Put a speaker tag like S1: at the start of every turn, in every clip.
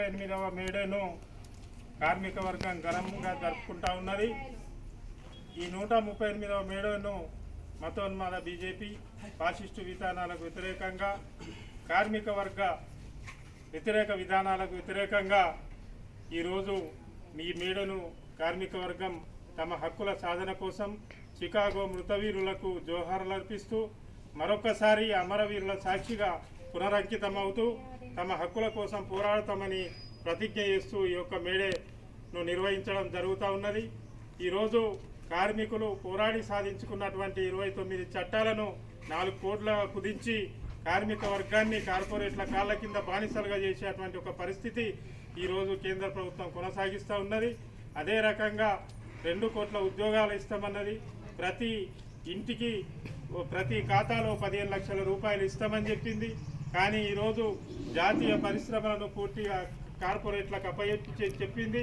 S1: ఎనిమిదవ మేడేను కార్మిక వర్గం ఘనంగా జరుపుకుంటా ఉన్నది. ఈ 138వ మేడేను మతోన్మాద బీజేపీ ఫాసిస్టు విధానాలకు వ్యతిరేకంగా, కార్మిక వర్గ వ్యతిరేక విధానాలకు వ్యతిరేకంగా ఈరోజు ఈ మేడను కార్మిక వర్గం తమ హక్కుల సాధన కోసం చికాగో మృతవీరులకు జోహార్లు అర్పిస్తూ మరొకసారి అమరవీరుల సాక్షిగా పునరంకితమవుతూ తమ హక్కుల కోసం పోరాడతామని ప్రతిజ్ఞ చేస్తూ ఈ యొక్క మేడేను నిర్వహించడం జరుగుతూ ఉన్నది. ఈరోజు కార్మికులు పోరాడి సాధించుకున్నటువంటి 29 చట్టాలను 4 కోట్ల కుదించి కార్మిక వర్గాన్ని కార్పొరేట్ల కాళ్ళ కింద బానిసలుగా చేసేటువంటి ఒక పరిస్థితి ఈరోజు కేంద్ర ప్రభుత్వం కొనసాగిస్తూ ఉన్నది. అదే రకంగా 2 కోట్ల ఉద్యోగాలు ఇస్తామన్నది, ప్రతి ఇంటికి ప్రతి ఖాతాలో 15 లక్షల రూపాయలు ఇస్తామని చెప్పింది. కానీ ఈరోజు జాతీయ పరిశ్రమలను పూర్తిగా కార్పొరేట్లకు అప్పచెప్పి చెప్పింది.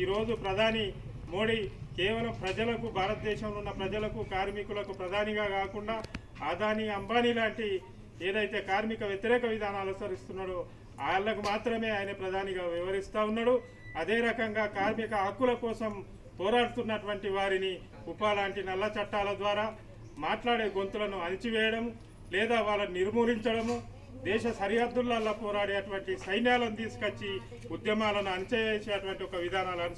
S1: ఈరోజు ప్రధాని మోడీ కేవలం ప్రజలకు, భారతదేశంలో ఉన్న ప్రజలకు, కార్మికులకు ప్రధానిగా కాకుండా అదానీ, అంబానీ లాంటి ఏదైతే కార్మిక వ్యతిరేక విధానాలు అనుసరిస్తున్నాడో వాళ్ళకు మాత్రమే ఆయన ప్రధానిగా వివరిస్తూ ఉన్నాడు. అదే రకంగా కార్మిక హక్కుల కోసం పోరాడుతున్నటువంటి వారిని ఉపా లాంటి నల్ల చట్టాల ద్వారా మాట్లాడే గొంతులను అణిచివేయడం లేదా వాళ్ళని నిర్మూలించడము, దేశ సరిహద్దులలో పోరాడేటువంటి సైన్యాలను తీసుకొచ్చి ఉద్యమాలను అణచివేసేటువంటి ఒక విధానాలు.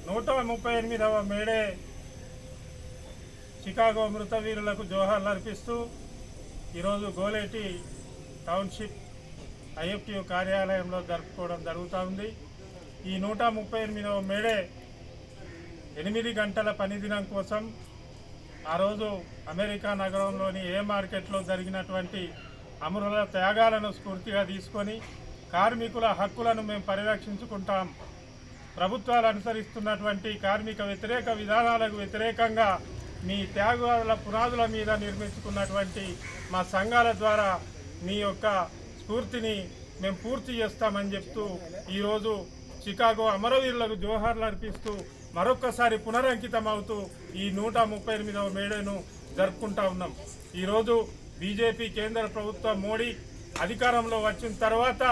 S1: 138వ మేడే చికాగో మృతవీరులకు జోహార్లు అర్పిస్తూ ఈరోజు గోలేటి టౌన్షిప్ ఐఎఫ్టియు కార్యాలయంలో జరుపుకోవడం జరుగుతూ ఉంది. ఈ 138వ మేడే 8 గంటల పనిదినం కోసం ఆ రోజు అమెరికా నగరంలోని ఏ మార్కెట్లో జరిగినటువంటి అమరుల త్యాగాలను స్ఫూర్తిగా తీసుకొని కార్మికుల హక్కులను మేము పరిరక్షించుకుంటాం, ప్రభుత్వాలు అనుసరిస్తున్నటువంటి కార్మిక వ్యతిరేక విధానాలకు వ్యతిరేకంగా మీ త్యాగాల పునాదుల మీద నిర్మించుకున్నటువంటి మా సంఘాల ద్వారా మీ యొక్క స్ఫూర్తిని మేము పూర్తి చేస్తామని చెప్తూ ఈరోజు చికాగో అమరవీరులకు జోహార్లు అర్పిస్తూ మరొక్కసారి పునరంకితం అవుతూ ఈ 138వ మేడేను జరుపుకుంటా ఉన్నాం. ఈరోజు బీజేపీ కేంద్ర ప్రభుత్వం మోడీ అధికారంలో వచ్చిన తర్వాత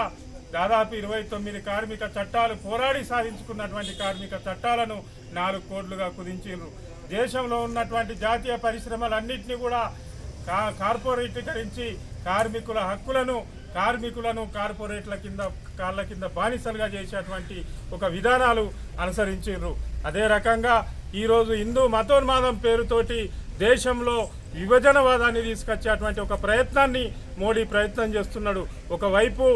S1: దాదాపు 29 కార్మిక చట్టాలు పోరాడి సాధించుకున్నటువంటి కార్మిక చట్టాలను 4 కోట్లుగా కుదించారు. దేశంలో ఉన్నటువంటి జాతీయ పరిశ్రమలన్నింటినీ కూడా కార్పొరేటీకరించి కార్మికుల హక్కులను కార్పొరేట్ల కింద కాళ్ళ కింద బానిసలుగా చేసేటువంటి ఒక విధానాలు అనుసరించారు. అదే రకంగా ఈరోజు హిందూ మతోన్మాదం పేరుతోటి దేశంలో విభజనవాదాన్ని తీసుకొచ్చేటువంటి ఒక ప్రయత్నాన్ని మోడీ ప్రయత్నం చేస్తున్నాడు. ఒకవైపు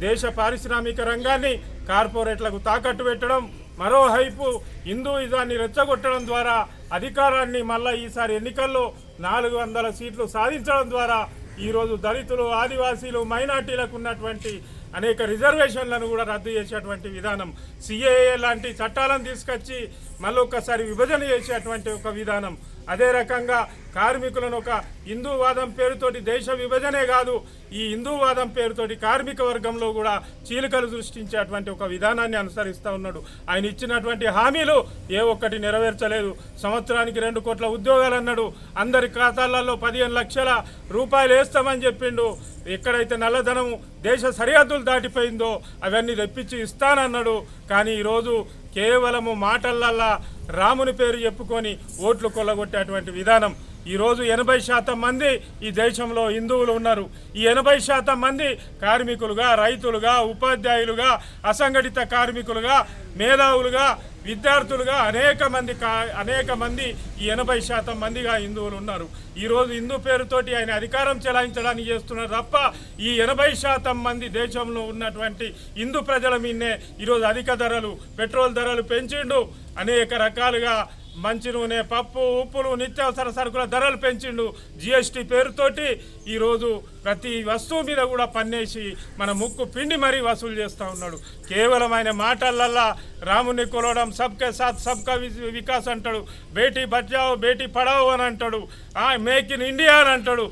S1: దేశ పారిశ్రామిక రంగాన్ని కార్పొరేట్లకు తాకట్టు పెట్టడం, మరోవైపు హిందూయిజాన్ని రెచ్చగొట్టడం ద్వారా అధికారాన్ని మళ్ళా ఈసారి ఎన్నికల్లో 400 సీట్లు సాధించడం ద్వారా ఈరోజు దళితులు, ఆదివాసీలు, మైనార్టీలకు ఉన్నటువంటి అనేక రిజర్వేషన్లను కూడా రద్దు చేసేటువంటి విధానం, సిఏఏ లాంటి చట్టాలను తీసుకొచ్చి మళ్ళొక్కసారి విభజన చేసేటువంటి ఒక విధానం. అదే రకంగా కార్మికులను ఒక హిందూవాదం పేరుతోటి దేశ విభజనే కాదు, ఈ హిందూవాదం పేరుతోటి కార్మిక వర్గంలో కూడా చీలికలు సృష్టించేటువంటి ఒక విధానాన్ని అనుసరిస్తూ ఉన్నాడు. ఆయన ఇచ్చినటువంటి హామీలు ఏ ఒక్కటి నెరవేర్చలేదు. సంవత్సరానికి 2 కోట్ల ఉద్యోగాలు అన్నాడు, అందరి ఖాతాలలో 15 లక్షల రూపాయలు వేస్తామని చెప్పిండు. ఎక్కడైతే నల్లధనం దేశ సరిహద్దులు దాటిపోయిందో అవన్నీ తెప్పించి ఇస్తానన్నాడు. కానీ ఈరోజు కేవలము మాటలల్లా రాముని పేరు చెప్పుకొని ఓట్లు కొల్లగొట్టేటువంటి విధానం. ఈరోజు 80% మంది ఈ దేశంలో హిందువులు ఉన్నారు. ఈ 80% మంది కార్మికులుగా, రైతులుగా, ఉపాధ్యాయులుగా, అసంఘటిత కార్మికులుగా, మేధావులుగా, విద్యార్థులుగా అనేక మంది ఈ 80% మందిగా హిందువులు ఉన్నారు. ఈరోజు హిందూ పేరుతోటి ఆయన అధికారం చెలాయించడానికి చేస్తున్నారు తప్ప ఈ 80% మంది దేశంలో ఉన్నటువంటి హిందూ ప్రజల మీదనే ఈరోజు అధిక ధరలు, పెట్రోల్ ధరలు పెంచిండు. అనేక రకాలుగా మంచి నూనె, పప్పు, ఉప్పులు, నిత్యావసర సరుకుల ధరలు పెంచిండు. జిఎస్టీ పేరుతోటి ఈరోజు ప్రతి వస్తువు మీద కూడా పన్నేసి మన ముక్కు పిండి మరీ వసూలు చేస్తూ ఉన్నాడు. కేవలం ఆయన మాటలల్లా రాముని కొలవడం, సబ్కే సాత్ సబ్కా వికాస్ అంటాడు, బేటీ బచావో బేటీ పడావో అని అంటాడు, మేక్ ఇన్ ఇండియా అని అంటాడు.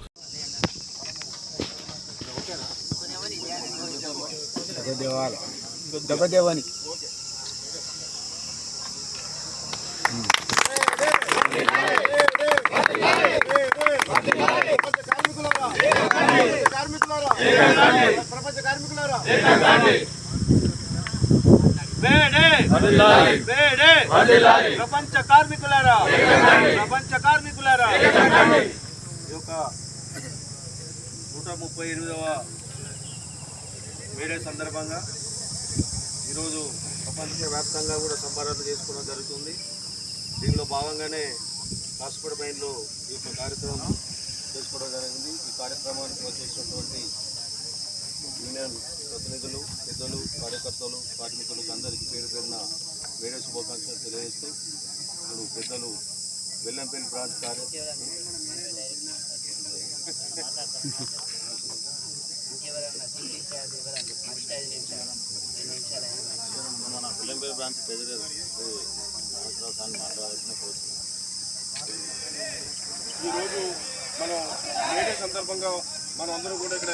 S2: ప్రపంచ కార్మికులారా ఈ యొక్క 138వ మేడే సందర్భంగా ఈరోజు ప్రపంచవ్యాప్తంగా కూడా సంబరాలు చేసుకోవడం జరుగుతుంది. దీనిలో భాగంగానే కాసిపేట మైన్లో ఈ యొక్క కార్యక్రమం చేసుకోవడం జరిగింది. ఈ కార్యక్రమానికి వచ్చేసినటువంటి యూనియన్ ప్రతినిధులు, పెద్దలు, కార్యకర్తలు, కార్మికులకు అందరికీ పేరు పేరున మేడే శుభాకాంక్షలు తెలియజేస్తూ ఇప్పుడు పెద్దలు వెల్లంపల్లి బ్రాంచ్ మన వెల్లంపల్లి బ్రాంచ్ ప్రెసిడెంట్ మాట్లాడాల్సిన కోరుతున్నాం. ఈరోజు మనం మేడే సందర్భంగా మనం అందరూ కూడా ఇక్కడ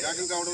S2: ఏకం కావడం